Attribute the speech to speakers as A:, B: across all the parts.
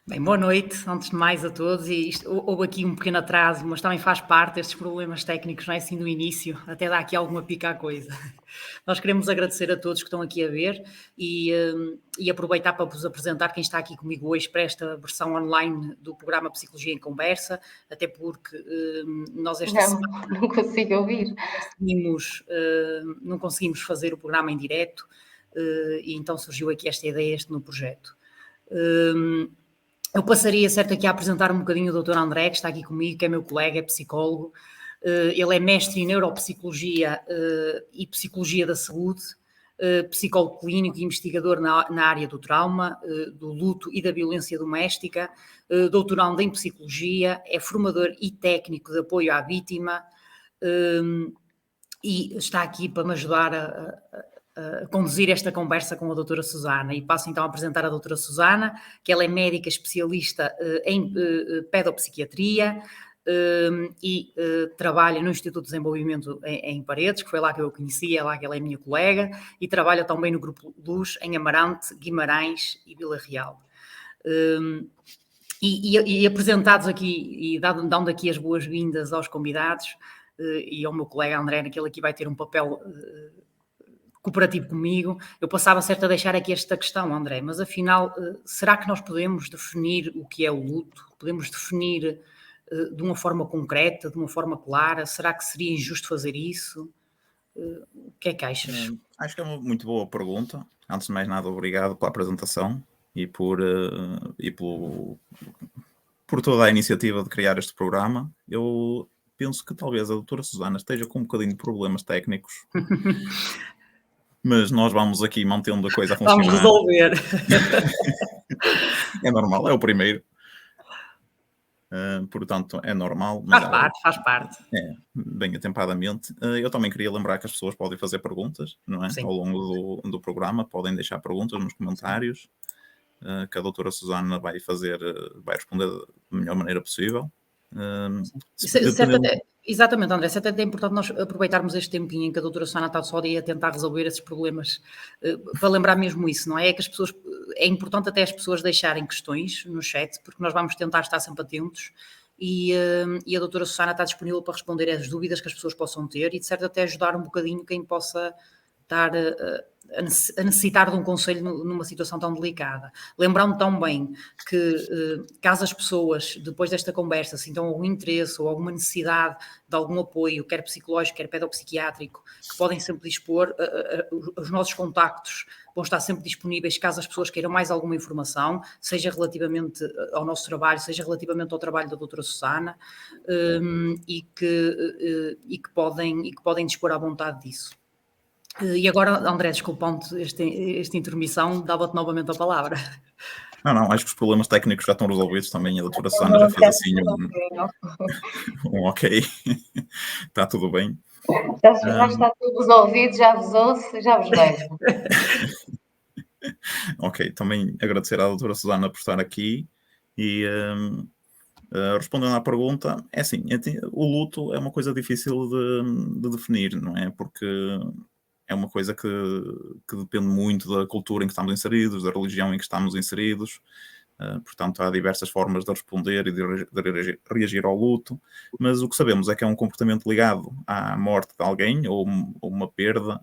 A: Bem, boa noite, antes de mais a todos. Houve aqui um pequeno atraso, mas também faz parte destes problemas técnicos, não é assim do início, até dá aqui alguma pica à coisa. Nós queremos agradecer a todos que estão aqui a ver e aproveitar para vos apresentar quem está aqui comigo hoje para esta versão online do programa Psicologia em Conversa, até porque nós esta semana
B: Não consigo ouvir.
A: não conseguimos fazer o programa em direto e então surgiu aqui esta ideia, este novo projeto. Eu passaria, certo, aqui a apresentar um bocadinho o Dr. André, que está aqui comigo, que é meu colega, é psicólogo. Ele é mestre em neuropsicologia e psicologia da saúde, psicólogo clínico e investigador na área do trauma, do luto e da violência doméstica, doutorando em psicologia, é formador e técnico de apoio à vítima e está aqui para me ajudar a conduzir esta conversa com a doutora Susana. E passo então a apresentar a doutora Susana, que ela é médica especialista em pedopsiquiatria e trabalha no Instituto de Desenvolvimento em Paredes, que foi lá que eu a conheci, é lá que ela é minha colega, e trabalha também no Grupo Luz, em Amarante, Guimarães e Vila Real. E apresentados aqui, e dando aqui as boas-vindas aos convidados, e ao meu colega André, que ele aqui vai ter um papel cooperativo comigo, eu passava certo a deixar aqui esta questão, André, mas afinal, será que nós podemos definir o que é o luto? Podemos definir de uma forma concreta, de uma forma clara? Será que seria injusto fazer isso? O que é que achas?
C: Acho que é uma muito boa pergunta. Antes de mais nada, obrigado pela apresentação e por toda a iniciativa de criar este programa. Eu penso que talvez a doutora Susana esteja com um bocadinho de problemas técnicos. Mas nós vamos aqui mantendo a coisa a funcionar.
A: Vamos resolver.
C: É normal, é o primeiro. Portanto, é normal.
A: Faz parte.
C: É, bem atempadamente. Eu também queria lembrar que as pessoas podem fazer perguntas, não é?
A: Sim.
C: Ao longo do programa, podem deixar perguntas nos comentários, que a doutora Susana vai responder da melhor maneira possível.
A: Exatamente, André, certo, é importante nós aproveitarmos este tempinho em que a doutora Susana está só a tentar resolver esses problemas, para lembrar mesmo isso, não é? É que as pessoas, é importante até as pessoas deixarem questões no chat, porque nós vamos tentar estar sempre atentos e a doutora Susana está disponível para responder às dúvidas que as pessoas possam ter e de certo até ajudar um bocadinho quem possa estar a necessitar de um conselho numa situação tão delicada. Lembrando também que caso as pessoas, depois desta conversa, sintam algum interesse ou alguma necessidade de algum apoio, quer psicológico, quer pedopsiquiátrico, que podem sempre dispor, os nossos contactos vão estar sempre disponíveis caso as pessoas queiram mais alguma informação, seja relativamente ao nosso trabalho, seja relativamente ao trabalho da doutora Susana, e que podem dispor à vontade disso. E agora, André, desculpando esta intermissão, dava-te novamente a palavra.
C: Não, acho que os problemas técnicos já estão resolvidos também. A doutora Susana já fez assim um ok. Está tudo bem.
B: Já está tudo resolvido, já avisou-se, já vos vejo.
C: Ok, também agradecer à doutora Susana por estar aqui e respondendo à pergunta, é assim, o luto é uma coisa difícil de definir, não é? Porque é uma coisa que depende muito da cultura em que estamos inseridos, da religião em que estamos inseridos. Portanto, há diversas formas de responder e de reagir ao luto, mas o que sabemos é que é um comportamento ligado à morte de alguém ou uma perda,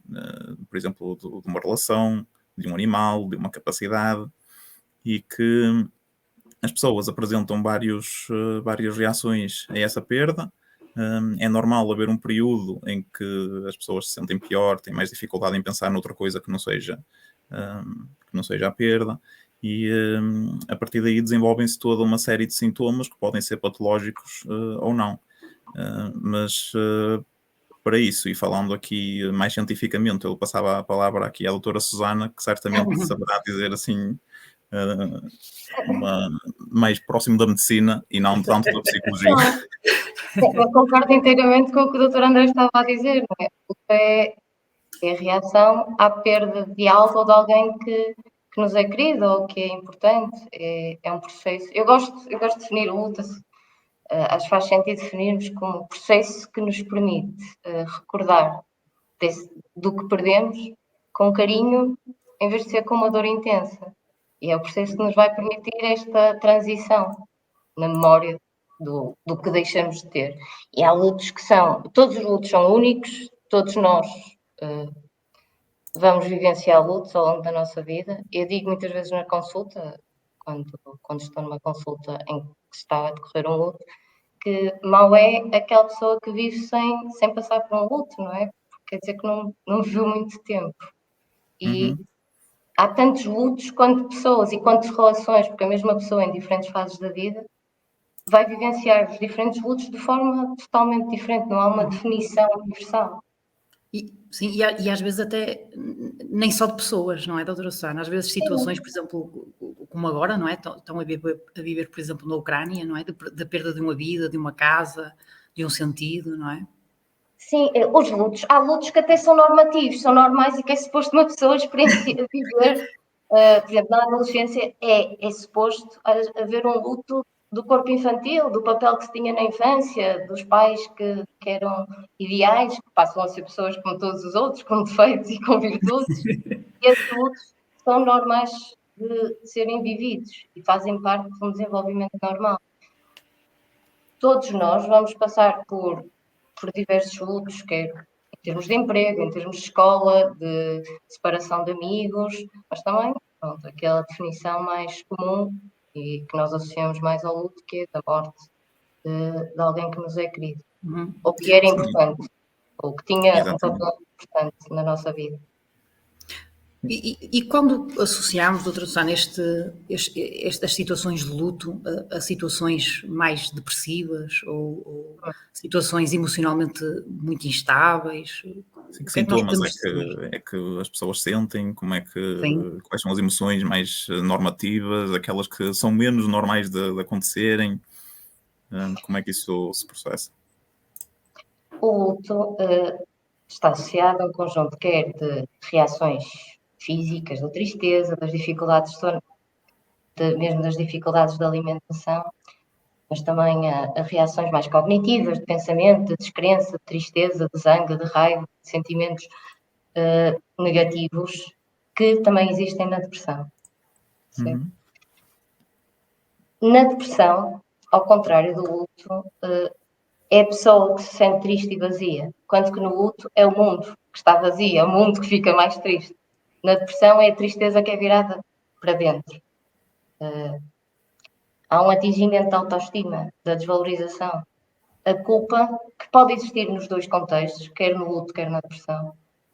C: por exemplo, de uma relação, de um animal, de uma capacidade, e que as pessoas apresentam várias reações a essa perda. É normal haver um período em que as pessoas se sentem pior, têm mais dificuldade em pensar noutra coisa que não seja a perda, e a partir daí desenvolvem-se toda uma série de sintomas que podem ser patológicos ou não. Mas para isso, e falando aqui mais cientificamente, eu passava a palavra aqui à doutora Susana, que certamente saberá dizer assim mais próximo da medicina e não tanto da psicologia.
B: Eu concordo inteiramente com o que o Dr. André estava a dizer, não é? É a reação à perda de algo ou de alguém que nos é querido ou que é importante. É um processo. Eu gosto de definir o luto, acho que faz sentido definirmos como um processo que nos permite recordar do que perdemos com carinho, em vez de ser com uma dor intensa. E é o processo que nos vai permitir esta transição na memória do que deixamos de ter. E há lutos que todos os lutos são únicos, todos nós vamos vivenciar lutos ao longo da nossa vida. Eu digo muitas vezes na consulta, quando estou numa consulta em que está a decorrer um luto, que mal é aquela pessoa que vive sem passar por um luto, não é? Porque quer dizer que não viveu muito tempo. E há tantos lutos quanto pessoas e quantas relações, porque a mesma pessoa em diferentes fases da vida vai vivenciar os diferentes lutos de forma totalmente diferente, não há uma definição universal.
A: Sim, e às vezes até nem só de pessoas, não é, doutora Susana? Às vezes situações, por exemplo, como agora, não é? Estão a viver, por exemplo, na Ucrânia, não é? Da perda de uma vida, de uma casa, de um sentido, não é?
B: Sim, os lutos, há lutos que até são normativos, são normais e que é suposto uma pessoa viver. Por exemplo, na adolescência é suposto haver um luto do corpo infantil, do papel que se tinha na infância, dos pais que eram ideais, que passam a ser pessoas como todos os outros, com defeitos e com virtudes. E esses lutos são normais de serem vividos e fazem parte de um desenvolvimento normal. Todos nós vamos passar por diversos lutos, quer em termos de emprego, em termos de escola, de separação de amigos, mas também, pronto, aquela definição mais comum e que nós associamos mais ao luto, que é da morte de alguém que nos é querido, ou que era importante, ou que tinha um papel importante na nossa vida.
A: E quando associamos, doutora Susana, estas situações de luto a situações mais depressivas ou situações emocionalmente muito instáveis?
C: Sim, que sintomas é que as pessoas sentem? Quais são as emoções mais normativas, aquelas que são menos normais de acontecerem? Como é que isso se processa?
B: O luto está associado a um conjunto quer de reações físicas, da tristeza, das dificuldades mesmo das dificuldades da alimentação, mas também a reações mais cognitivas, de pensamento, de descrença, de tristeza, de zanga, de raiva, de sentimentos negativos que também existem na depressão. Na depressão, ao contrário do luto, é a pessoa que se sente triste e vazia, enquanto que no luto é o mundo que está vazio, é o mundo que fica mais triste. Na depressão é a tristeza que é virada para dentro. Há um atingimento da autoestima, da desvalorização. A culpa, que pode existir nos dois contextos, quer no luto, quer na depressão,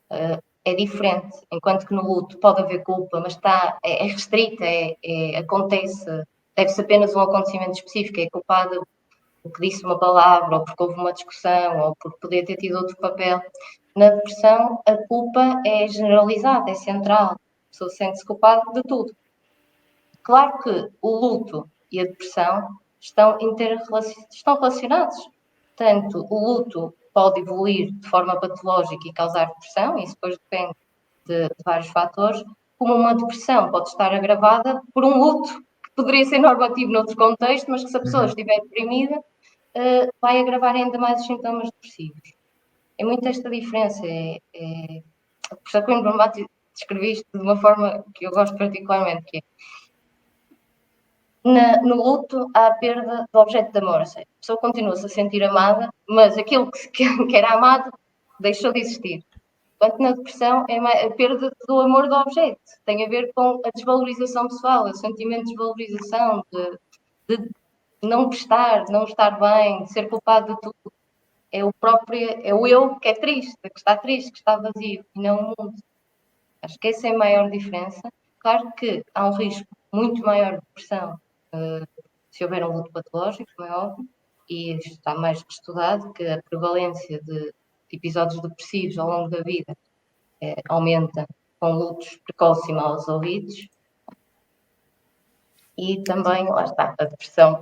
B: é diferente. Enquanto que no luto pode haver culpa, mas é restrita, acontece, deve-se apenas um acontecimento específico, é culpada porque disse uma palavra, ou porque houve uma discussão, ou porque podia ter tido outro papel. Na depressão, a culpa é generalizada, é central. A pessoa sente-se culpada de tudo. Claro que o luto e a depressão estão relacionados. Portanto, o luto pode evoluir de forma patológica e causar depressão, isso depois depende de vários fatores, como uma depressão pode estar agravada por um luto que poderia ser normativo noutro contexto, mas que se a pessoa estiver deprimida, vai agravar ainda mais os sintomas depressivos. É muito esta diferença. O professor Coimbra Mato descreveu isto de uma forma que eu gosto particularmente, que é no luto há a perda do objeto de amor. A pessoa continua-se a sentir amada, mas aquilo que era amado deixou de existir. Enquanto na depressão é a perda do amor do objeto. Tem a ver com a desvalorização pessoal, o sentimento de desvalorização, de não prestar, não estar bem, de ser culpado de tudo. É o eu que é triste, que está vazio, e não o mundo. Acho que essa é a maior diferença. Claro que há um risco muito maior de depressão se houver um luto patológico, como é óbvio, e está mais que estudado que a prevalência de episódios depressivos ao longo da vida aumenta com lutos precoces e mal resolvidos. E também, lá está, a depressão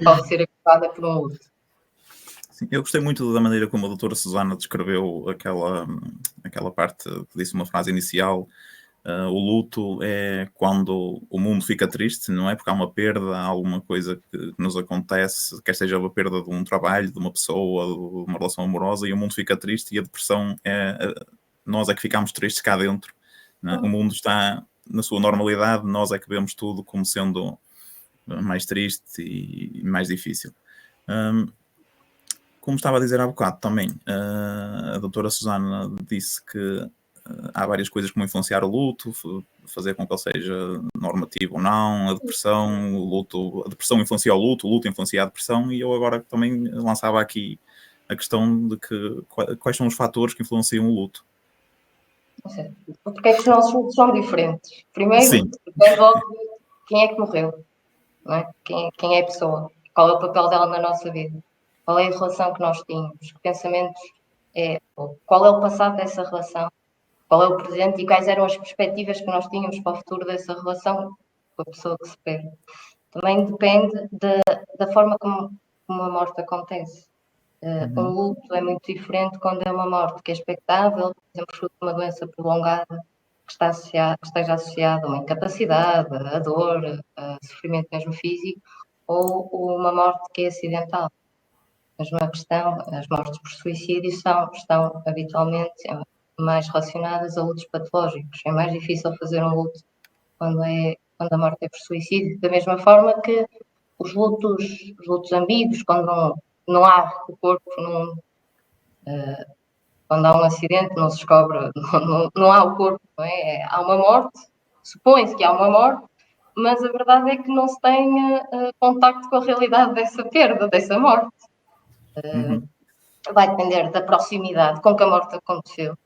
B: pode ser agravada por um luto.
C: Sim, eu gostei muito da maneira como a doutora Susana descreveu aquela parte que disse uma frase inicial. O luto é quando o mundo fica triste, não é? Porque há uma perda, há alguma coisa que nos acontece, quer seja a perda de um trabalho, de uma pessoa, de uma relação amorosa, e o mundo fica triste, e a depressão nós é que ficamos tristes cá dentro. Não é? O mundo está na sua normalidade, nós é que vemos tudo como sendo mais triste e mais difícil. Como estava a dizer há bocado também, a doutora Susana disse que há várias coisas que vão influenciar o luto, fazer com que ele seja normativo ou não, a depressão, a depressão influencia o luto influencia a depressão, e eu agora também lançava aqui a questão de que quais são os fatores que influenciam o luto.
B: Porque é que os nossos lutos são diferentes? Primeiro,
C: Sim.
B: depende logo de quem é que morreu, não é? Quem é a pessoa, qual é o papel dela na nossa vida, qual é a relação que nós tínhamos, que pensamentos qual é o passado dessa relação, qual é o presente e quais eram as perspectivas que nós tínhamos para o futuro dessa relação com a pessoa que se perde. Também depende da forma como a morte acontece. Um luto é muito diferente quando é uma morte que é expectável, por exemplo, fruto de uma doença prolongada que esteja associada a uma incapacidade, a dor, a sofrimento mesmo físico, ou uma morte que é acidental. Mas uma questão, as mortes por suicídio estão habitualmente mais relacionadas a lutos patológicos. É mais difícil fazer um luto quando a morte é por suicídio, da mesma forma que os lutos ambíguos, quando não há o corpo, quando há um acidente, não se descobre, não há o corpo, não é? Há uma morte, supõe-se que há uma morte, mas a verdade é que não se tem contacto com a realidade dessa perda, dessa morte. Vai depender da proximidade com que a morte aconteceu.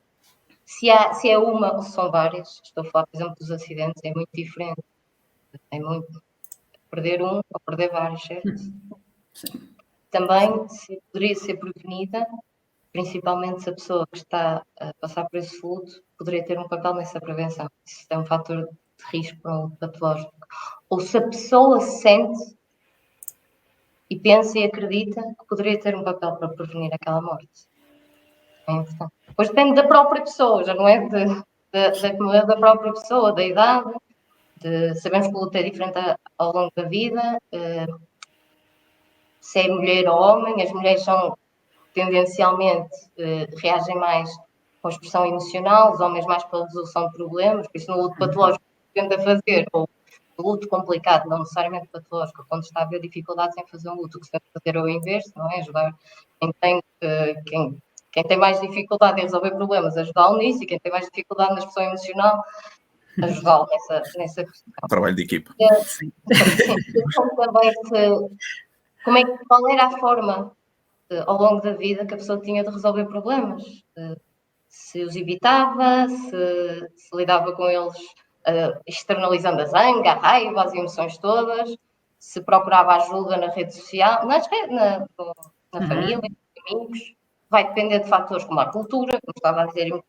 B: Se é uma ou são várias, estou a falar, por exemplo, dos acidentes, é muito diferente. É muito perder um ou perder vários, certo?
A: Sim.
B: Também se poderia ser prevenida, principalmente se a pessoa que está a passar por esse luto poderia ter um papel nessa prevenção. Isso é um fator de risco para um patológico. Ou se a pessoa sente e pensa e acredita que poderia ter um papel para prevenir aquela morte. É importante. Depois depende da própria pessoa, já não é da própria pessoa, da idade, sabemos que o luto é diferente ao longo da vida, se é mulher ou homem, as mulheres são tendencialmente reagem mais com expressão emocional, os homens mais pela resolução de problemas, por isso no luto patológico que tenta fazer, ou no luto complicado, não necessariamente patológico, quando está a haver dificuldades em fazer um luto, o que se deve fazer é o inverso, não é? Ajudar quem tem mais dificuldade em resolver problemas, ajudá-lo nisso, e quem tem mais dificuldade na expressão emocional, ajudá-lo nessa questão.
C: Trabalho de equipa.
B: Sim. Também qual era a forma ao longo da vida que a pessoa tinha de resolver problemas? Se os evitava, se lidava com eles externalizando a zanga, a raiva, as emoções todas, se procurava ajuda na rede social, na família, nos amigos. Vai depender de fatores como a cultura, como estava a dizer muito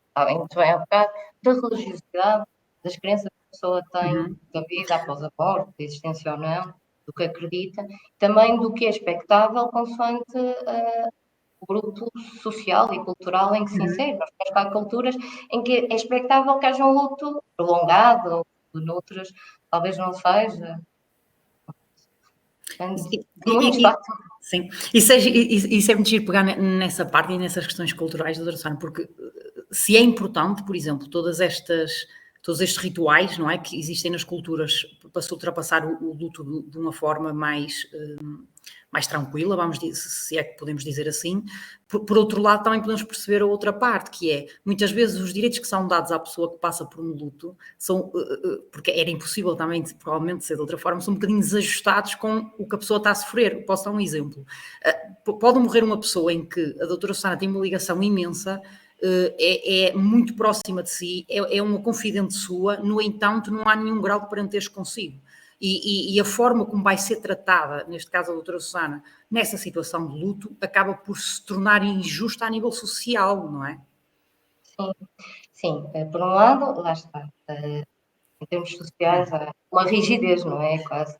B: bem há bocado, da religiosidade, das crenças que a pessoa tem da vida após a morte, da existência ou não, do que acredita, também do que é expectável consoante o grupo social e cultural em que se insere. Nós temos cá culturas em que é expectável que haja um luto prolongado, ou noutras talvez não seja.
A: Sim, isso é muito giro pegar nessa parte e nessas questões culturais, doutora Susana, porque se é importante, por exemplo, todos estes rituais, não é, que existem nas culturas para se ultrapassar o luto de uma forma mais tranquila, vamos dizer, se é que podemos dizer assim. Por outro lado, também podemos perceber a outra parte, que é, muitas vezes, os direitos que são dados à pessoa que passa por um luto, são, porque era impossível também, provavelmente, ser de outra forma, são um bocadinho desajustados com o que a pessoa está a sofrer. Posso dar um exemplo. Pode morrer uma pessoa em que a doutora Susana tem uma ligação imensa, é muito próxima de si, é uma confidente sua, no entanto, não há nenhum grau de parentesco consigo. E a forma como vai ser tratada, neste caso a doutora Susana, nessa situação de luto, acaba por se tornar injusta a nível social, não é?
B: Sim. Por um lado, lá está, em termos sociais há uma rigidez, não é? Quase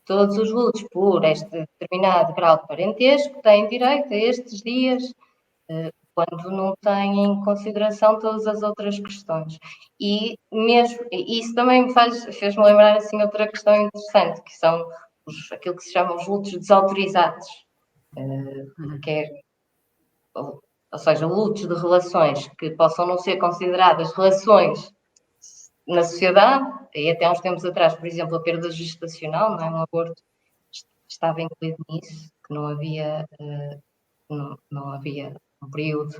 B: todos os lutos por este determinado grau de parentesco têm direito a estes dias, quando não têm em consideração todas as outras questões. E isso também fez-me lembrar assim outra questão interessante, que são aquilo que se chama os lutos desautorizados, ou seja, lutos de relações que possam não ser consideradas relações na sociedade, e até há uns tempos atrás, por exemplo, a perda gestacional, não é? Um aborto estava incluído nisso, que não havia um período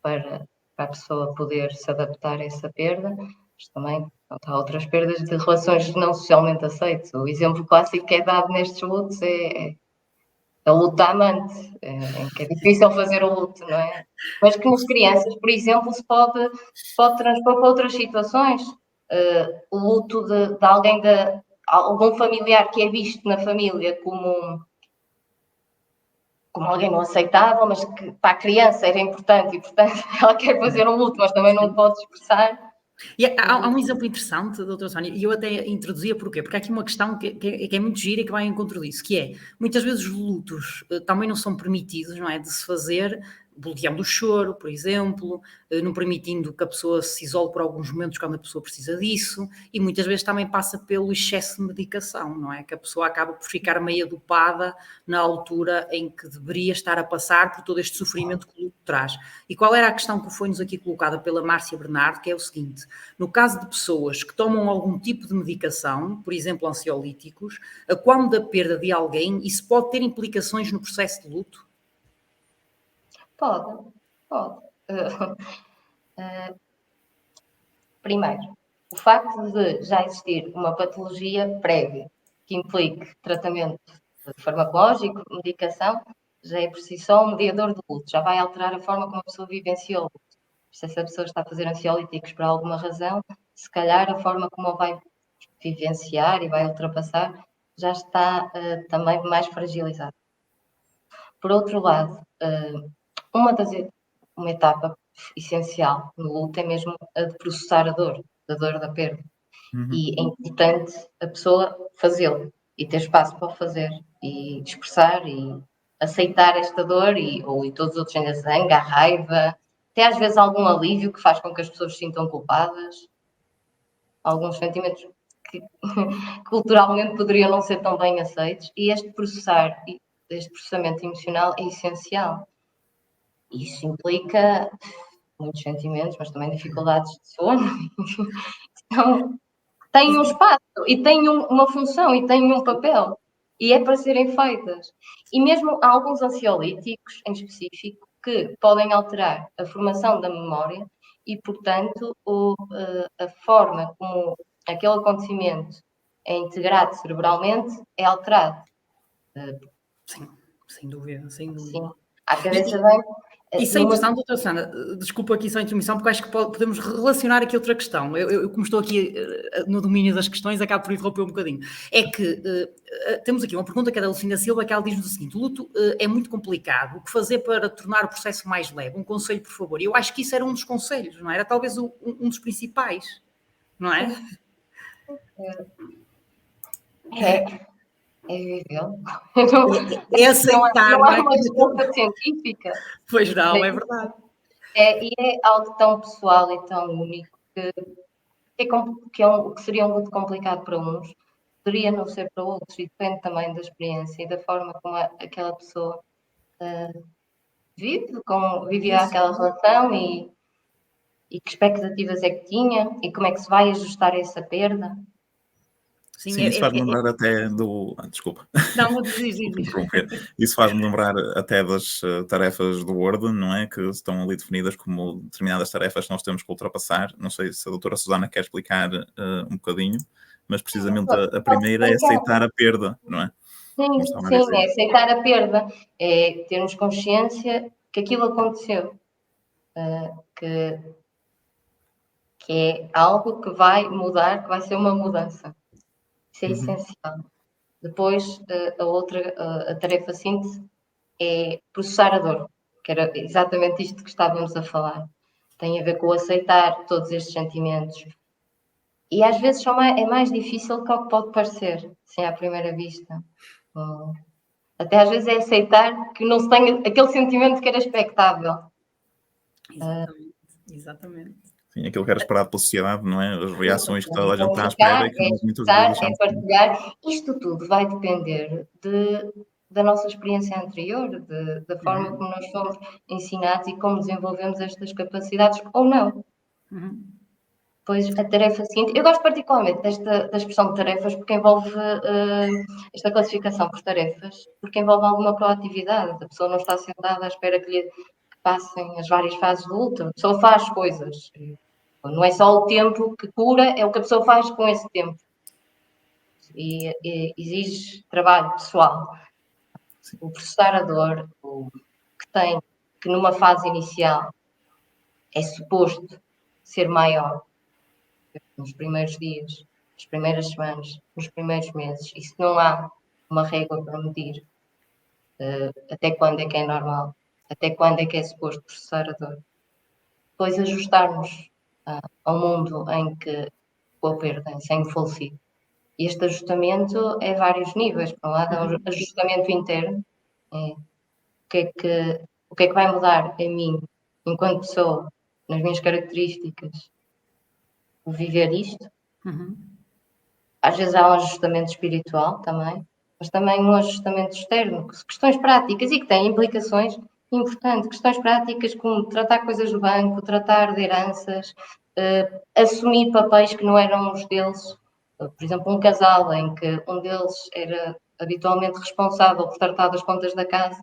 B: para a pessoa poder se adaptar a essa perda, mas também há outras perdas de relações não socialmente aceitas. O exemplo clássico que é dado nestes lutos é a luto da amante, em que é difícil fazer o luto, não é? Mas que nas crianças, por exemplo, se pode transpor para outras situações. O luto de alguém, algum familiar que é visto na família como alguém não aceitável, mas que para a criança era importante e, portanto, ela quer fazer um luto, mas também não pode expressar.
A: E há um exemplo interessante, doutora Sónia, e eu até introduzia porquê? Porque há aqui uma questão que é muito gira e que vai em encontro disso, que é, muitas vezes os lutos também não são permitidos, não é, de se fazer, bloqueando o choro, por exemplo, não permitindo que a pessoa se isole por alguns momentos quando a pessoa precisa disso, e muitas vezes também passa pelo excesso de medicação, não é? Que a pessoa acaba por ficar meio dopada na altura em que deveria estar a passar por todo este sofrimento que o luto traz. E qual era a questão que foi-nos aqui colocada pela Márcia Bernardo, que é o seguinte: no caso de pessoas que tomam algum tipo de medicação, por exemplo, ansiolíticos, quando da perda de alguém, isso pode ter implicações no processo de luto?
B: Pode. Primeiro, o facto de já existir uma patologia prévia que implique tratamento farmacológico, medicação, já é por si só um mediador de luto, já vai alterar a forma como a pessoa vivencia o luto. Se essa pessoa está a fazer ansiolíticos por alguma razão, se calhar a forma como a vai vivenciar e vai ultrapassar já está também mais fragilizada. Por outro lado, uma etapa essencial no luto é mesmo a de processar a dor da perda. E é importante a pessoa fazê-lo e ter espaço para o fazer e expressar e aceitar esta dor e todos os outros, a zanga, a raiva, até às vezes algum alívio que faz com que as pessoas se sintam culpadas, alguns sentimentos que culturalmente poderiam não ser tão bem aceitos, e este processamento emocional é essencial. Isso implica muitos sentimentos, mas também dificuldades de sono. Então, têm um espaço e têm uma função e têm um papel e é para serem feitas. E mesmo há alguns ansiolíticos em específico que podem alterar a formação da memória e, portanto, a forma como aquele acontecimento é integrado cerebralmente é alterado.
A: Sim, sem dúvida, sem dúvida.
B: Sim, à cabeça bem.
A: Isso é interessante, doutora Sandra, desculpa aqui só a intermissão, porque acho que podemos relacionar aqui outra questão. Eu como estou aqui no domínio das questões, acabo por interromper um bocadinho. É que temos aqui uma pergunta que é da Lucina Silva, que ela diz-nos o seguinte: o luto é muito complicado, o que fazer para tornar o processo mais leve? Um conselho, por favor. E eu acho que isso era um dos conselhos, não era? Talvez um dos principais, não é?
B: É vivê-lo.
A: É aceitar,
B: não
A: não
B: há
A: é?
B: uma resposta científica.
A: Pois não, é verdade.
B: E é algo tão pessoal e tão único que seria um luto complicado para uns, poderia não ser para outros, e depende também da experiência e da forma como aquela pessoa vivia aquela relação e que expectativas é que tinha e como é que se vai ajustar a essa perda.
C: Sim, isso faz-me lembrar até do... Desculpa.
A: Não, diz.
C: Interromper. Isso faz-me lembrar até das tarefas do Word, não é? Que estão ali definidas como determinadas tarefas que nós temos que ultrapassar. Não sei se a doutora Susana quer explicar um bocadinho, mas precisamente a primeira é aceitar a perda, não é?
B: Sim, é aceitar a perda, é termos consciência que aquilo aconteceu, que é algo que vai mudar, que vai ser uma mudança. Isso é essencial. Depois, a tarefa síntese é processar a dor, que era exatamente isto que estávamos a falar. Tem a ver com aceitar todos estes sentimentos. E às vezes é mais difícil que o que pode parecer, assim, à primeira vista. Até às vezes é aceitar que não se tenha aquele sentimento que era expectável.
A: Exatamente.
C: Sim, aquilo que era esperado pela sociedade, não é? As reações que toda a gente está à
B: Comunicar,
C: espera e que nós muitas
B: expressar,
C: vezes deixamos...
B: partilhar. Isto tudo vai depender da nossa experiência anterior, da forma como nós fomos ensinados e como desenvolvemos estas capacidades ou não. Depois, a tarefa seguinte, eu gosto particularmente da expressão de tarefas porque envolve esta classificação por tarefas, porque envolve alguma proatividade. A pessoa não está sentada à espera que lhe passem as várias fases do luto. A pessoa faz coisas. Não é só o tempo que cura, é o que a pessoa faz com esse tempo. E exige trabalho pessoal. O processar a dor, que numa fase inicial é suposto ser maior nos primeiros dias, nas primeiras semanas, nos primeiros meses, e se não há uma régua para medir até quando é que é normal, até quando é que é suposto processar a dor, depois ajustarmos ao mundo em que com a perda, sem o falecido. E este ajustamento é vários níveis. Por um lado, é um ajustamento interno, o que é que vai mudar em mim, enquanto pessoa, nas minhas características, o viver isto. Às vezes há um ajustamento espiritual também, mas também um ajustamento externo, questões práticas e que têm implicações importantes, questões práticas como tratar coisas do banco, tratar de heranças, assumir papéis que não eram os deles. Por exemplo, um casal em que um deles era habitualmente responsável por tratar das contas da casa,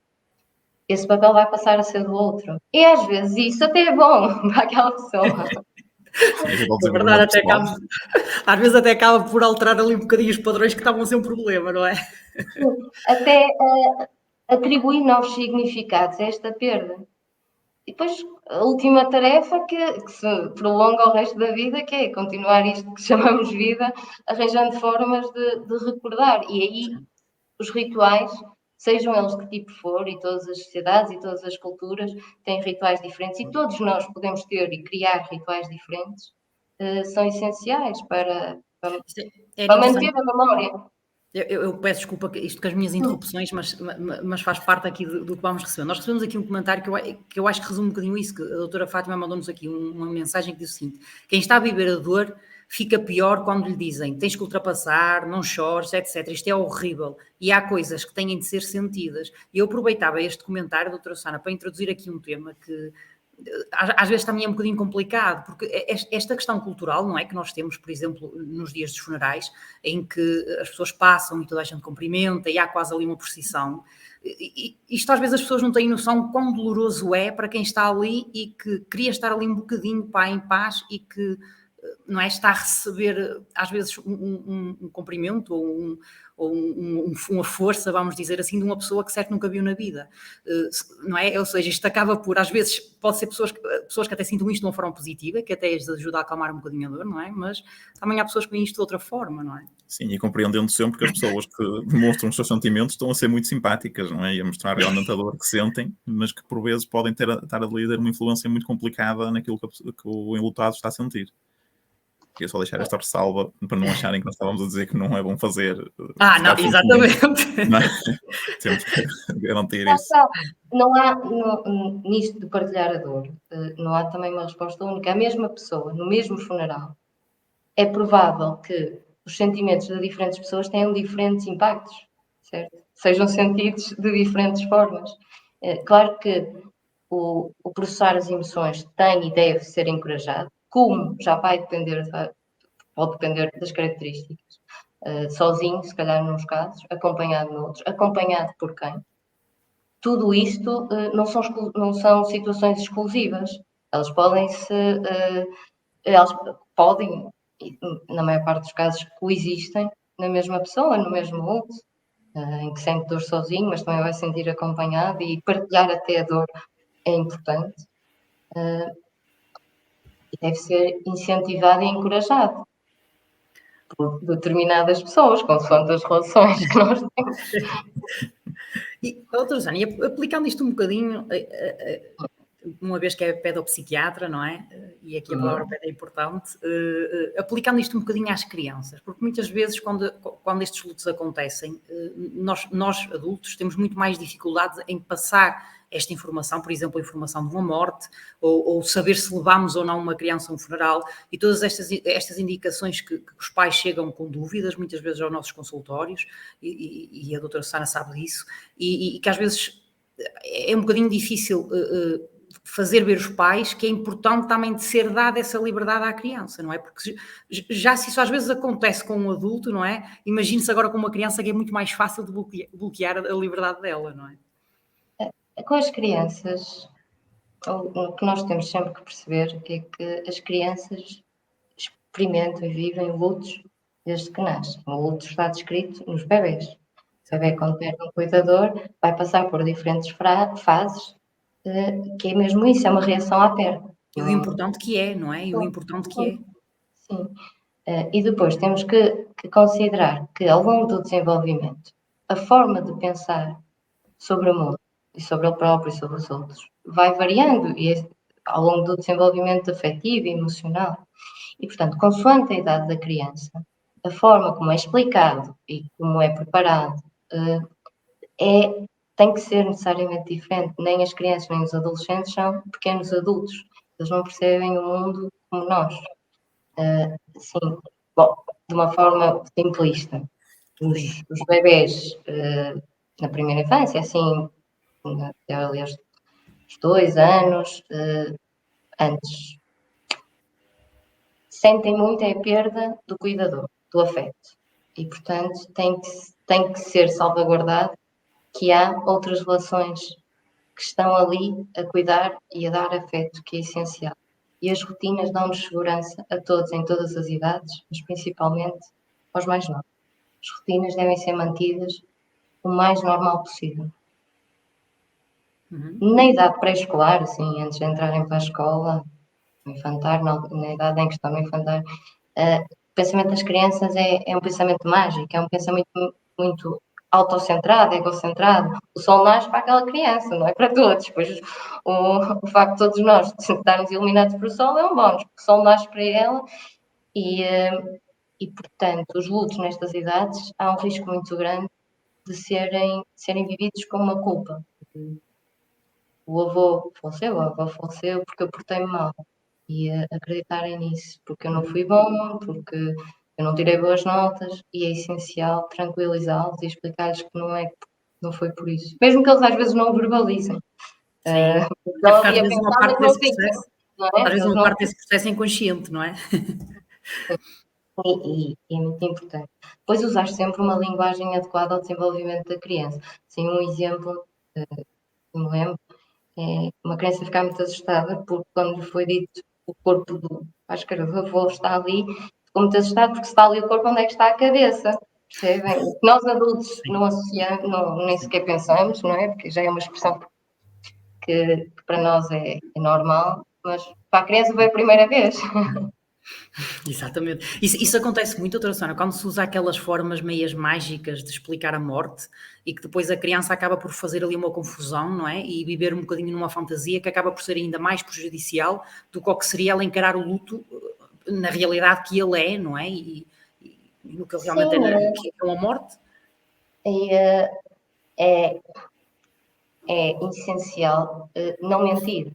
B: esse papel vai passar a ser do outro. E às vezes isso até é bom para aquela pessoa.
A: É verdade, às vezes até acaba por alterar ali um bocadinho os padrões que estavam a ser um problema, não é?
B: Até atribuir novos significados a esta perda. E depois a última tarefa que se prolonga ao resto da vida, que é continuar isto que chamamos vida, arranjando formas de recordar. E aí os rituais, sejam eles de que tipo for, e todas as sociedades e todas as culturas têm rituais diferentes, e todos nós podemos ter e criar rituais diferentes, são essenciais para manter a memória.
A: Eu peço desculpa isto com as minhas interrupções, mas faz parte aqui do que vamos receber. Nós recebemos aqui um comentário que eu acho que resume um bocadinho isso, que a doutora Fátima mandou-nos aqui uma mensagem que diz o seguinte: quem está a viver a dor fica pior quando lhe dizem tens que ultrapassar, não chores, etc. Isto é horrível e há coisas que têm de ser sentidas. E eu aproveitava este comentário, doutora Susana, para introduzir aqui um tema que às vezes também é um bocadinho complicado, porque esta questão cultural, não é, que nós temos, por exemplo, nos dias dos funerais, em que as pessoas passam e toda a gente cumprimenta e há quase ali uma procissão, isto às vezes as pessoas não têm noção quão doloroso é para quem está ali e que queria estar ali um bocadinho em paz e que não é, está a receber às vezes um cumprimento ou uma força, vamos dizer assim, de uma pessoa que certo nunca viu na vida, não é? Ou seja, isto acaba por, às vezes, pode ser pessoas que até sintam isto de uma forma positiva, que até as ajuda a acalmar um bocadinho a dor, não é? Mas também há pessoas que veem isto de outra forma, não é?
C: Sim, e compreendendo sempre que as pessoas que demonstram os seus sentimentos estão a ser muito simpáticas, não é? E a mostrar realmente a dor que sentem, mas que por vezes podem estar a ter uma influência muito complicada naquilo que o enlutado está a sentir. Queria só deixar esta ressalva para não acharem que nós estávamos a dizer que não é bom fazer.
A: Não, exatamente.
C: Não é? Temos que garantir isso.
B: Não há, nisto de partilhar a dor, não há também uma resposta única. A mesma pessoa, no mesmo funeral, é provável que os sentimentos de diferentes pessoas tenham diferentes impactos, certo? Sejam sentidos de diferentes formas. Claro que o processar as emoções tem e deve ser encorajado, como já pode depender das características. Sozinho, se calhar, nos casos, acompanhado noutros, acompanhado por quem? Tudo isto não são situações exclusivas. Elas podem, na maior parte dos casos, coexistem na mesma pessoa, no mesmo luto, em que sente dor sozinho, mas também vai sentir acompanhado, e partilhar até a dor é importante. E deve ser incentivado e encorajado por determinadas pessoas, consoante as relações que nós temos.
A: E, doutora Susana, aplicando isto um bocadinho, uma vez que é pedopsiquiatra, não é? E aqui a palavra ped é importante, aplicando isto um bocadinho às crianças, porque muitas vezes quando estes lutos acontecem, nós adultos temos muito mais dificuldade em passar esta informação, por exemplo, a informação de uma morte, ou saber se levamos ou não uma criança a um funeral, e todas estas indicações que os pais chegam com dúvidas, muitas vezes aos nossos consultórios, e a doutora Susana sabe disso, e que às vezes é um bocadinho difícil fazer ver os pais que é importante também de ser dada essa liberdade à criança, não é? Porque já se isso às vezes acontece com um adulto, não é? Imagine-se agora com uma criança que é muito mais fácil de bloquear a liberdade dela, não é?
B: Com as crianças, o que nós temos sempre que perceber é que as crianças experimentam e vivem lutos desde que nascem. O luto está descrito nos bebés. O bebê, quando perde um cuidador, vai passar por diferentes fases, que é mesmo isso, é uma reação à perda.
A: E o importante que é, não é? E o importante que é.
B: Sim. E depois temos que considerar que ao longo do desenvolvimento, a forma de pensar sobre o mundo e sobre ele próprio e sobre os outros vai variando ao longo do desenvolvimento afetivo e emocional. E, portanto, consoante a idade da criança, a forma como é explicado e como é preparado tem que ser necessariamente diferente. Nem as crianças nem os adolescentes são pequenos adultos. Eles não percebem o mundo como nós. Assim, bom, de uma forma simplista. Os bebés na primeira infância, assim, até os 2 anos, antes, sentem muito a perda do cuidador, do afeto. E, portanto, tem que ser salvaguardado que há outras relações que estão ali a cuidar e a dar afeto, que é essencial. E as rotinas dão-nos segurança a todos, em todas as idades, mas principalmente aos mais novos. As rotinas devem ser mantidas o mais normal possível. Na idade pré-escolar, assim, antes de entrarem para a escola, no infantário, na idade em que estão no infantário, o pensamento das crianças é um pensamento mágico, é um pensamento muito autocentrado, egocentrado. O sol nasce para aquela criança, não é para todos. Pois o facto de todos nós estarmos iluminados por o sol é um bónus, porque o sol nasce para ela e, portanto, os lutos nestas idades há um risco muito grande de serem vividos com uma culpa. O avô faleceu, a avó faleceu porque eu portei-me mal. E acreditarem nisso, porque eu não fui bom, porque eu não tirei boas notas, e é essencial tranquilizá-los e explicar-lhes que não foi por isso. Mesmo que eles às vezes não o verbalizem.
A: Sim.
B: Estão
A: Porque às
B: ali a
A: vezes uma
B: pensar,
A: parte
B: mas não
A: desse
B: ficam.
A: processo,
B: Não é?
A: às vezes
B: Eles
A: uma
B: não
A: parte desse processo é inconsciente, não é?
B: E é muito importante. Depois usar sempre uma linguagem adequada ao desenvolvimento da criança. Assim, um exemplo que me lembro é uma criança ficar muito assustada porque quando lhe foi dito o corpo acho que era do avô está ali, ficou muito assustada porque se está ali o corpo, onde é que está a cabeça? Percebem? Nós adultos não associamos, nem sequer pensamos, não é? Porque já é uma expressão que para nós é normal, mas para a criança foi a primeira vez.
A: Exatamente. Isso acontece muito, doutora Sónia, quando se usa aquelas formas meias mágicas de explicar a morte e que depois a criança acaba por fazer ali uma confusão, não é? E viver um bocadinho numa fantasia que acaba por ser ainda mais prejudicial do que o que seria ela encarar o luto na realidade que ele é, não é? E no que ele realmente é, que é uma morte.
B: E é essencial não mentir.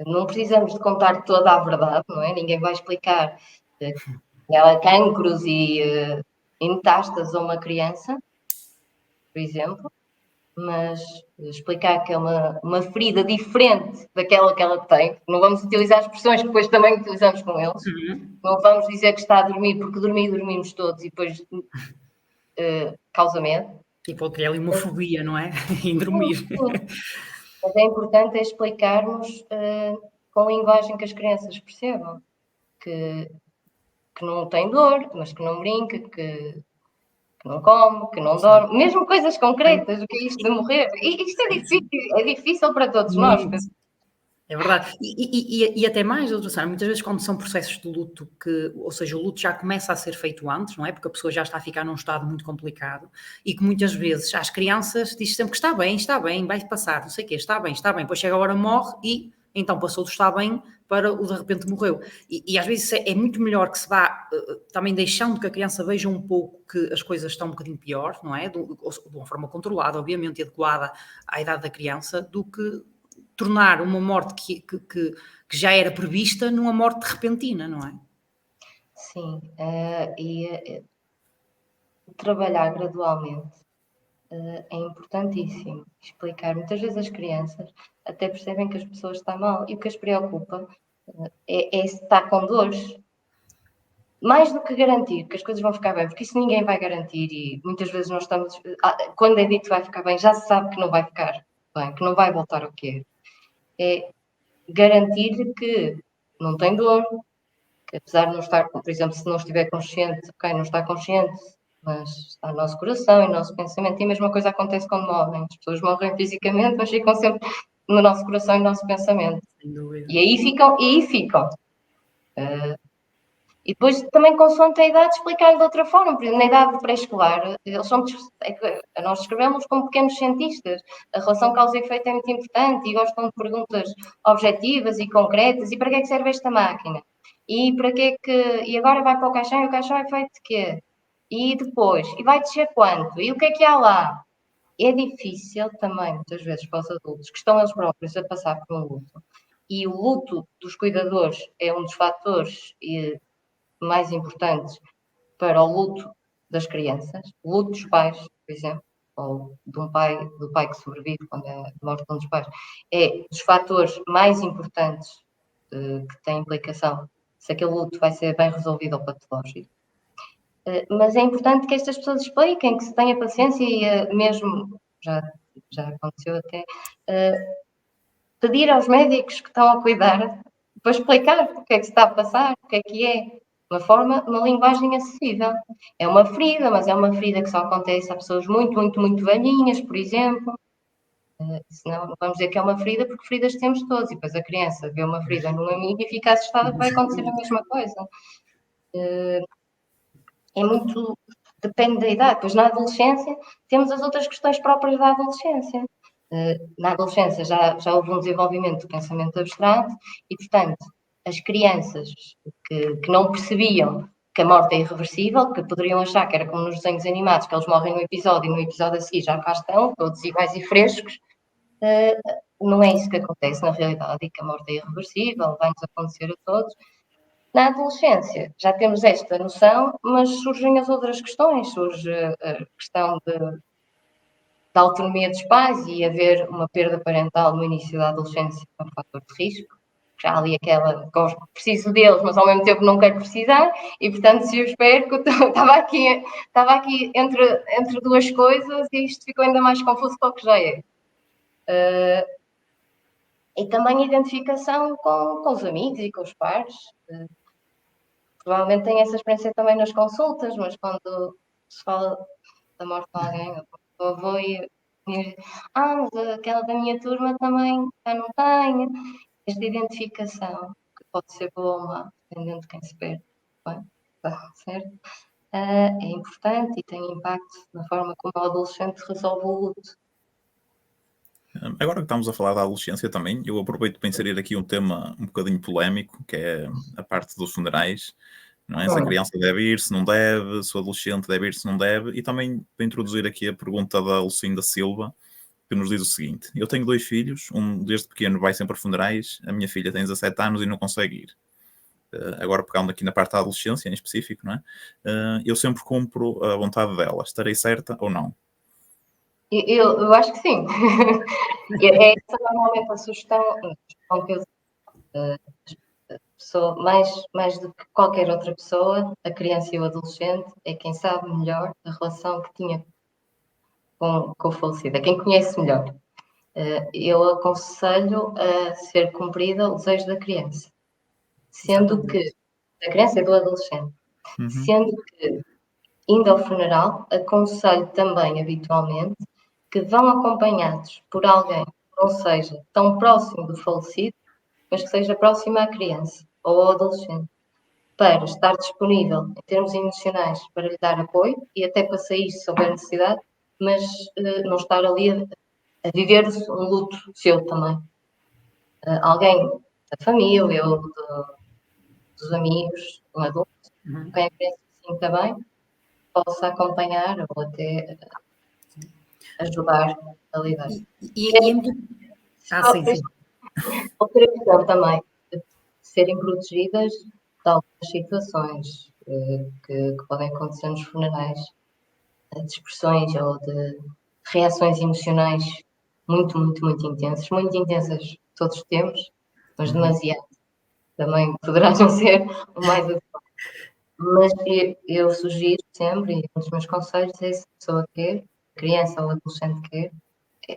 B: Não precisamos de contar toda a verdade, não é? Ninguém vai explicar cancros e metástases a uma criança, por exemplo, mas explicar que é uma ferida diferente daquela que ela tem. Não vamos utilizar expressões que depois também utilizamos com eles. Não vamos dizer que está a dormir, porque dormimos todos e depois causa medo.
A: E pode criar ali uma fobia, não é? Em dormir.
B: Mas é importante explicarmos com linguagem que as crianças percebam que não tem dor, mas que não brinca, que não come, que não dorme, mesmo coisas concretas, o que é isto de morrer? E isto é difícil para todos nós.
A: É verdade. E até mais, doutora Sara, muitas vezes quando são processos de luto, ou seja, o luto já começa a ser feito antes, não é? Porque a pessoa já está a ficar num estado muito complicado e que muitas vezes às crianças diz sempre que está bem, vai passar, não sei o quê, está bem, depois chega a hora, morre e então passou do está bem para o de repente morreu. E às vezes é muito melhor que se vá também deixando que a criança veja um pouco que as coisas estão um bocadinho pior, não é? De uma forma controlada, obviamente, e adequada à idade da criança, do que tornar uma morte que já era prevista numa morte repentina, não é?
B: Sim, e trabalhar gradualmente é importantíssimo explicar. Muitas vezes as crianças até percebem que as pessoas estão mal e o que as preocupa é estar com dores. Mais do que garantir que as coisas vão ficar bem, porque isso ninguém vai garantir e muitas vezes nós estamos... Quando é dito que vai ficar bem, já se sabe que não vai ficar bem, que não vai voltar ao que é. É garantir-lhe que não tem dor, que apesar de não estar, por exemplo, se não estiver consciente, ok, não está consciente, mas está no nosso coração e no nosso pensamento. E a mesma coisa acontece quando morrem. As pessoas morrem fisicamente, mas ficam sempre no nosso coração e no nosso pensamento.
A: Sem dúvida.
B: E aí ficam. E depois também consoante a idade explicar de outra forma, por exemplo, na idade pré-escolar, nós descrevemos como pequenos cientistas, a relação causa e efeito é muito importante e gostam de perguntas objetivas e concretas, e para que é que serve esta máquina? E para que é que, e agora vai para o caixão e o caixão é feito de quê? E depois, e vai descer quanto? E o que é que há lá? É difícil também, muitas vezes, para os adultos, que estão eles próprios a passar por um luto, e o luto dos cuidadores é um dos fatores mais importantes para o luto das crianças, o luto dos pais, por exemplo, ou do pai que sobrevive quando é a morte de um dos pais, é dos fatores mais importantes que tem implicação se aquele luto vai ser bem resolvido ou patológico. Mas é importante que estas pessoas expliquem, que se tenha paciência e mesmo, já aconteceu até, pedir aos médicos que estão a cuidar para explicar o que é que se está a passar, o que é, uma linguagem acessível. É uma ferida, mas é uma ferida que só acontece a pessoas muito, muito, muito velhinhas, por exemplo. Senão, não vamos dizer que é uma ferida, porque feridas temos todos. E depois a criança vê uma ferida num amigo e fica assustada que vai acontecer a mesma coisa. É muito... Depende da idade. Depois, na adolescência, temos as outras questões próprias da adolescência. Na adolescência já houve um desenvolvimento do pensamento abstrato e, portanto, as crianças que não percebiam que a morte é irreversível, que poderiam achar que era como nos desenhos animados, que eles morrem no episódio e no episódio a seguir já cá estão, todos iguais e frescos, não é isso que acontece na realidade e que a morte é irreversível, vai-nos acontecer a todos. Na adolescência já temos esta noção, mas surgem as outras questões, surge a questão da autonomia dos pais e haver uma perda parental no início da adolescência é um fator de risco. Já ali aquela, preciso deles, mas ao mesmo tempo não quero precisar, e portanto se os perco, estava aqui entre duas coisas e isto ficou ainda mais confuso do que já é. E também identificação com os amigos e com os pares. Provavelmente tem essa experiência também nas consultas, mas quando se fala da morte de alguém, o avô mas aquela da minha turma também já não tem. Esta identificação, que pode ser boa ou má, dependendo de quem se perde, certo? É importante e tem impacto na forma como o adolescente resolve o luto.
C: Agora que estamos a falar da adolescência também, eu aproveito para inserir aqui um tema um bocadinho polémico, que é a parte dos funerais, não é? Se a criança deve ir, se não deve, se o adolescente deve ir, se não deve, e também para introduzir aqui a pergunta da Lucinda Silva, que nos diz o seguinte: eu tenho 2 filhos, um desde pequeno vai sempre a funerais, a minha filha tem 17 anos e não consegue ir. Agora pegando aqui na parte da adolescência em específico, não é? Eu sempre cumpro a vontade dela, estarei certa ou não?
B: Eu acho que sim. É essa normalmente a sugestão que eu pessoa, mais do que qualquer outra pessoa, a criança e o adolescente é quem sabe melhor a relação que tinha com o falecido, é quem conhece melhor. Eu aconselho a ser cumprida o desejo da criança, sendo que da criança e do adolescente, sendo que indo ao funeral, aconselho também habitualmente que vão acompanhados por alguém que não seja tão próximo do falecido, mas que seja próximo à criança ou ao adolescente, para estar disponível em termos emocionais para lhe dar apoio e até para sair se houver necessidade, mas não estar ali a viver um luto seu também. Alguém da família ou dos amigos, um adulto, quem a criança se sinta bem, possa acompanhar ou até ajudar a lidar.
A: E é muito... sim.
B: Outra questão também, de serem protegidas de algumas situações que podem acontecer nos funerais, de expressões ou de reações emocionais muito, muito, muito intensas todos temos, mas demasiado. Também poderá não ser o mais adequado. Mas eu sugiro sempre, e um dos meus conselhos é se a pessoa quer, criança ou adolescente quer,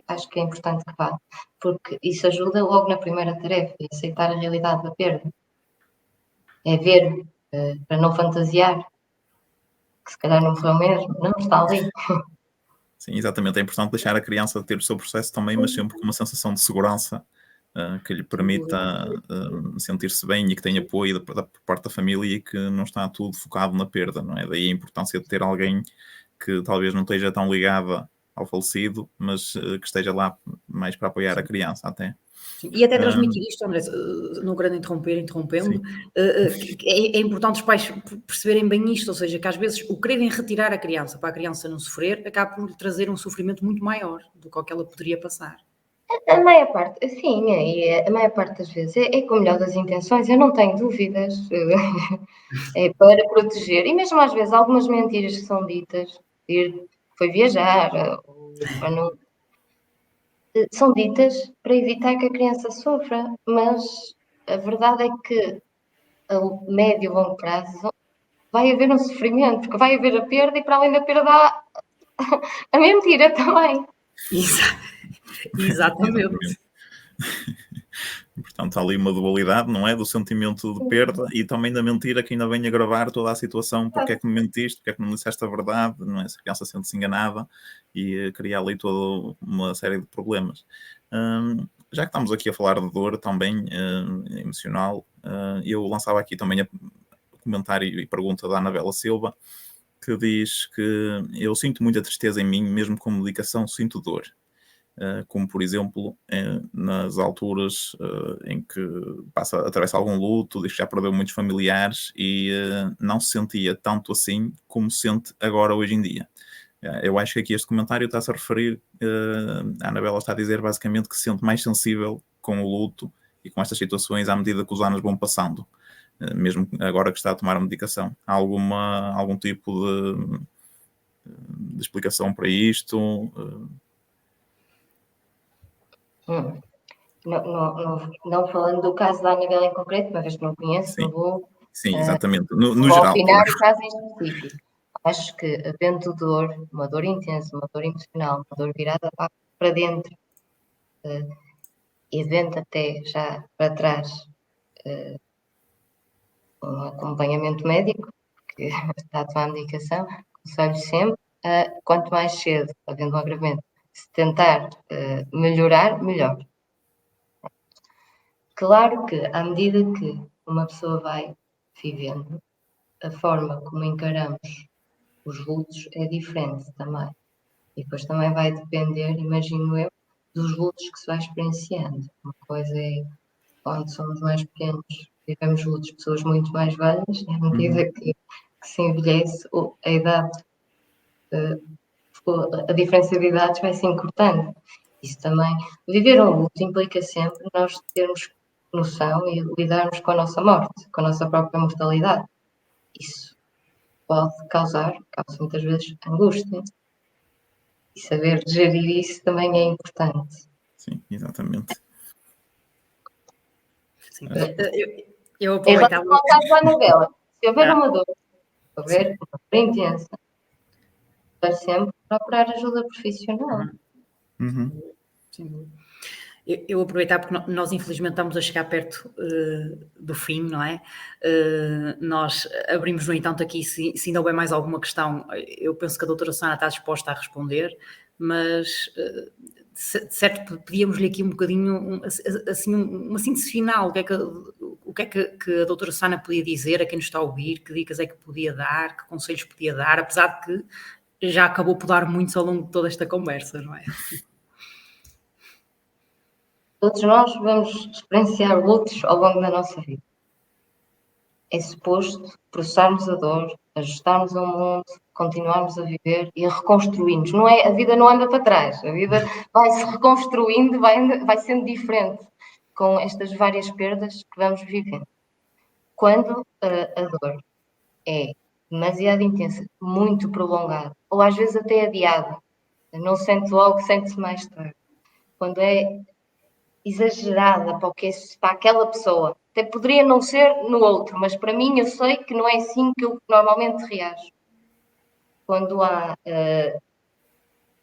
B: acho que é importante que vá, porque isso ajuda logo na primeira tarefa, é aceitar a realidade da perda. É ver, para não fantasiar, que se calhar não morreu mesmo, não, está ali.
C: Sim, exatamente. É importante deixar a criança ter o seu processo também, mas sempre com uma sensação de segurança que lhe permita sentir-se bem e que tenha apoio por parte da família e que não está tudo focado na perda, não é? Daí a importância de ter alguém que talvez não esteja tão ligada ao falecido, mas que esteja lá mais para apoiar a criança até.
A: Sim. E até transmitir isto, André, não querendo interrompendo, é importante os pais perceberem bem isto, ou seja, que às vezes o quererem retirar a criança para a criança não sofrer, acaba por lhe trazer um sofrimento muito maior do que o que ela poderia passar.
B: A maior parte, sim, a maior parte das vezes é com o melhor das intenções, eu não tenho dúvidas, é para proteger, e mesmo às vezes algumas mentiras que são ditas, foi viajar, ou não, são ditas para evitar que a criança sofra, mas a verdade é que a médio e longo prazo vai haver um sofrimento, porque vai haver a perda e para além da perda há a mentira também.
A: Exatamente.
C: Portanto, há ali uma dualidade, não é? Do sentimento de perda e também da mentira que ainda vem agravar toda a situação. Porque é que me mentiste? Porque é que não me disseste a verdade? Não é? Se a criança sente-se enganada e cria ali toda uma série de problemas. Já que estamos aqui a falar de dor também emocional, eu lançava aqui também o comentário e pergunta da Anabela Silva, que diz que eu sinto muita tristeza em mim, mesmo com medicação sinto dor. Como por exemplo nas alturas em que atravessa algum luto, diz que já perdeu muitos familiares e não se sentia tanto assim como sente agora hoje em dia. Eu acho que aqui este comentário está-se a referir, a Anabela está a dizer basicamente que se sente mais sensível com o luto e com estas situações à medida que os anos vão passando, mesmo agora que está a tomar a medicação. Há algum tipo de explicação para isto?
B: Não falando do caso da Anabela em concreto, uma vez que não conheço,
C: Sim.
B: não vou.
C: Sim, exatamente. No
B: Vou
C: geral.
B: opinar o caso em específico. Acho que havendo dor, uma dor intensa, uma dor emocional, uma dor virada para dentro, e vendo até já para trás um acompanhamento médico, que está a tomar medicação, aconselho sempre, quanto mais cedo, havendo um agravamento, se tentar melhorar, melhor. Claro que, à medida que uma pessoa vai vivendo, a forma como encaramos os lutos é diferente também. E depois também vai depender, imagino eu, dos lutos que se vai experienciando. Uma coisa é quando somos mais pequenos, vivemos lutos de pessoas muito mais velhas, à medida que se envelhece, a idade, a diferença de idades vai se encurtando. Isso também, viver um luto implica sempre nós termos noção e lidarmos com a nossa morte, com a nossa própria mortalidade. Isso pode causa muitas vezes angústia. E saber gerir isso também é importante.
C: Sim, exatamente.
A: Sim. Eu
B: Em
A: aproveitava.
B: relação ao caso da Anabela, se houver uma dor, uma dor intensa, vai sempre procurar ajuda profissional.
A: Sim. Eu aproveitar porque nós infelizmente estamos a chegar perto do fim, não é? Nós abrimos, no entanto, aqui, se ainda houver mais alguma questão, eu penso que a doutora Susana está disposta a responder, mas de certo pedíamos-lhe aqui um bocadinho assim, uma síntese final, o que é que a doutora Susana podia dizer a quem nos está a ouvir, que dicas é que podia dar, que conselhos podia dar, apesar de que já acabou por dar muitos ao longo de toda esta conversa, não é?
B: Todos nós vamos experienciar lutos ao longo da nossa vida. É suposto processarmos a dor, ajustarmos ao mundo, continuarmos a viver e a reconstruirmos. A vida não anda para trás, a vida vai-se reconstruindo, vai sendo diferente com estas várias perdas que vamos vivendo. Quando a dor é demasiado intensa, muito prolongada, ou às vezes até adiada, não sente logo, sente-se mais tarde. Quando é exagerada para aquela pessoa, até poderia não ser no outro, mas para mim eu sei que não é assim que eu normalmente reajo. Quando há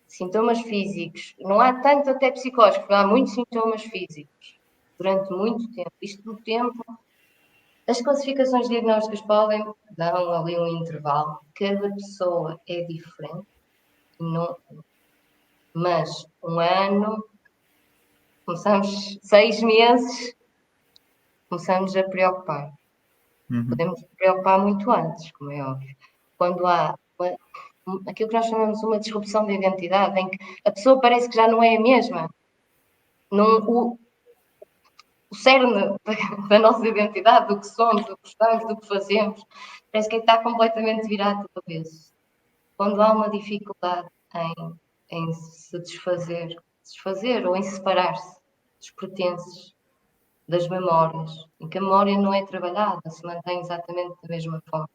B: sintomas físicos, não há tanto até psicológicos, há muitos sintomas físicos durante muito tempo. Isto do tempo, as classificações diagnósticas podem dar ali um intervalo, cada pessoa é diferente, não, mas um ano, começamos 6 meses, começamos a preocupar. Podemos nos preocupar muito antes, como é óbvio. Quando há aquilo que nós chamamos uma disrupção de identidade, em que a pessoa parece que já não é a mesma. Não, o cerne da nossa identidade, do que somos, do que estamos, do que fazemos, parece que está completamente virado do avesso. Quando há uma dificuldade em se desfazer ou em separar-se dos pertences, das memórias, em que a memória não é trabalhada, se mantém exatamente da mesma forma.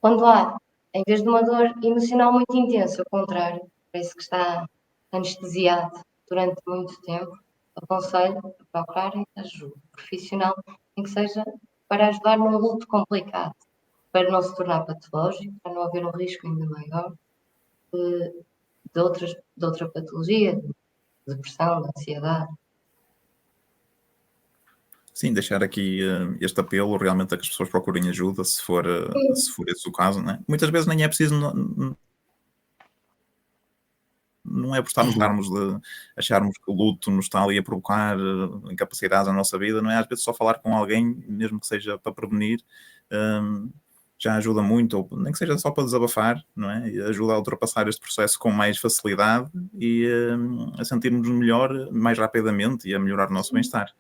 B: Quando há, em vez de uma dor emocional muito intensa, ao contrário, parece que está anestesiado durante muito tempo, aconselho a procurarem ajuda profissional, nem que seja para ajudar num luto complicado, para não se tornar patológico, para não haver um risco ainda maior de outra patologia, de depressão, de ansiedade.
C: Sim, deixar aqui este apelo realmente a que as pessoas procurem ajuda, se for esse o caso, né? Muitas vezes nem é preciso, não é por estarmos de acharmos que o luto nos está ali a provocar incapacidades na nossa vida, não é? Às vezes só falar com alguém, mesmo que seja para prevenir, já ajuda muito, ou nem que seja só para desabafar, não é? E ajuda a ultrapassar este processo com mais facilidade e a sentirmos melhor mais rapidamente e a melhorar o nosso bem-estar.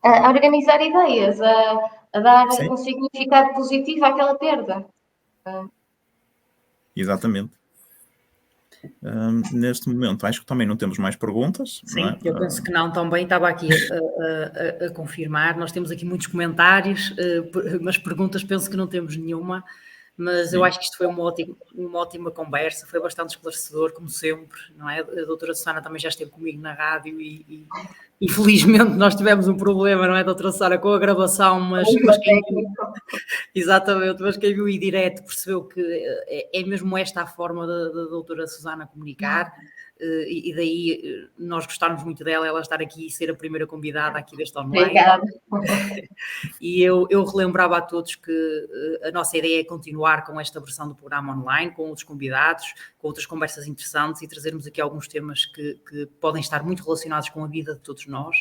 B: A organizar ideias, a dar
C: Sim.
B: um significado positivo àquela perda.
C: Exatamente. Neste momento, acho que também não temos mais perguntas.
A: Sim,
C: não é?
A: eu penso que não também. Estava aqui a confirmar. Nós temos aqui muitos comentários, mas perguntas penso que não temos nenhuma. Mas
C: Sim.
A: eu acho que isto foi uma ótima conversa, foi bastante esclarecedor, como sempre, não é? A doutora Susana também já esteve comigo na rádio e infelizmente nós tivemos um problema, não é, doutora Susana, com a gravação, mas quem viu, exatamente, mas quem viu em direto percebeu que é mesmo esta a forma da doutora Susana comunicar. E daí nós gostarmos muito dela, ela estar aqui e ser a primeira convidada aqui deste online.
B: Obrigada.
A: E eu relembrava a todos que a nossa ideia é continuar com esta versão do programa online, com outros convidados, com outras conversas interessantes e trazermos aqui alguns temas que podem estar muito relacionados com a vida de todos nós.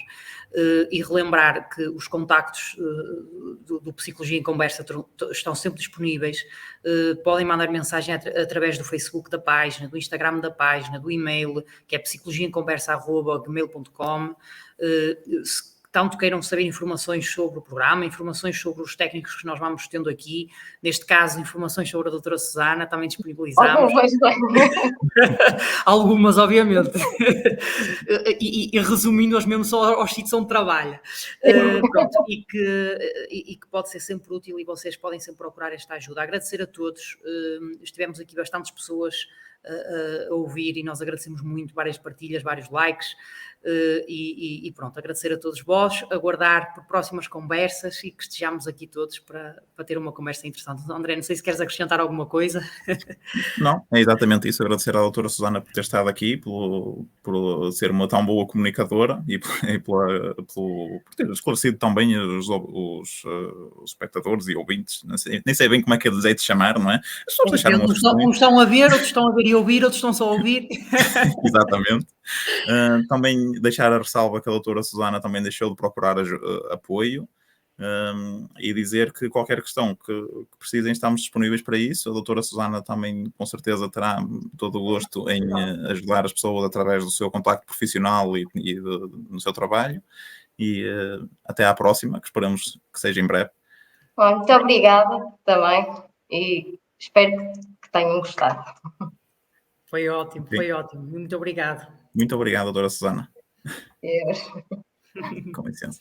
A: E relembrar que os contactos do Psicologia em Conversa estão sempre disponíveis. Podem mandar mensagem através do Facebook da página, do Instagram da página, do e-mail, que é psicologiaemconversa@gmail.com. Tanto queiram saber informações sobre o programa, informações sobre os técnicos que nós vamos tendo aqui, neste caso, informações sobre a doutora Susana, também disponibilizamos. Algumas, obviamente. E resumindo-as mesmo só aos sítios onde trabalha. Pronto, e que pode ser sempre útil e vocês podem sempre procurar esta ajuda. Agradecer a todos. Estivemos aqui bastantes pessoas a ouvir e nós agradecemos muito, várias partilhas, vários likes. E pronto, agradecer a todos vós, aguardar por próximas conversas e que estejamos aqui todos para ter uma conversa interessante. André, não sei se queres acrescentar alguma coisa.
C: Não, é exatamente isso. Agradecer à doutora Susana por ter estado aqui, por ser uma tão boa comunicadora e por ter esclarecido tão bem os espectadores e ouvintes. Nem sei bem como é que eles hei de chamar, não é? As pessoas deixaram umas questões.
A: Uns estão a ver, outros estão a ver e ouvir, outros estão só a ouvir.
C: Exatamente. Também deixar a ressalva que a doutora Susana também deixou de procurar apoio e dizer que qualquer questão que precisem, estamos disponíveis para isso. A doutora Susana também com certeza terá todo o gosto em ajudar as pessoas através do seu contacto profissional e no seu trabalho. E até à próxima, que esperamos que seja em breve.
B: Bom, muito obrigada também e espero que tenham gostado.
A: Foi ótimo, foi ótimo. Muito obrigado.
C: Muito obrigado, doutora Susana.
B: Deus.
C: Com licença.